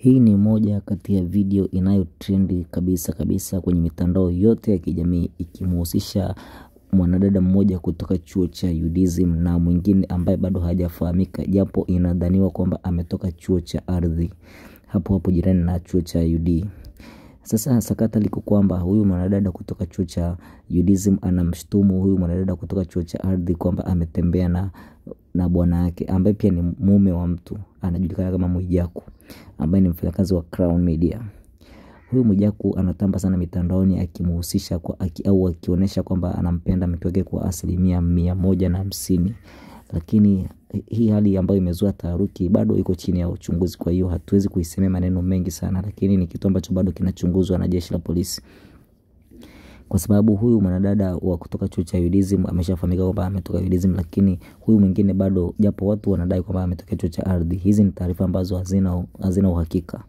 Hii ni moja kati ya video inayotrendi kabisa kwenye mitandao yote ya kijamii, ikimhusisha mwanadada mmoja kutoka chuo cha UDSM na mwingine ambaye bado hajafahamika, japo inadhaniwa kwamba ametoka chuo cha ardhi hapo jirani na chuo cha UD. Sasa sakata liko kwamba huyu mwanadada kutoka chuo cha UDSM anamshtumu huyu mwanadada kutoka chuo cha ardhi kwamba ametembea na bwana yake ambaye pia ni mume wa mtu anajulikana kama Mwijaku, ambaye ni mfanyakazi wa Crown Media. Huyu Mwijaku anatamba sana mitandaoni akimhusisha au akionyesha kwamba anampenda mke wake kwa 150%. Lakini hii hali ambayo imezua taharuki bado iko chini ya uchunguzi, kwa hiyo hatuwezi kuisemea maneno mengi sana, lakini ni kitu ambacho bado kinachunguzwa na jeshi la polisi. Kwa sababu huyu mwanadada wa kutoka chuo cha UDSM ameshafahamika kwamba ametoka UDSM, lakini huyu mwingine bado, japo watu wanadai kwamba ametoka chuo cha ardhi. Hizi ni taarifa ambazo hazina uhakika.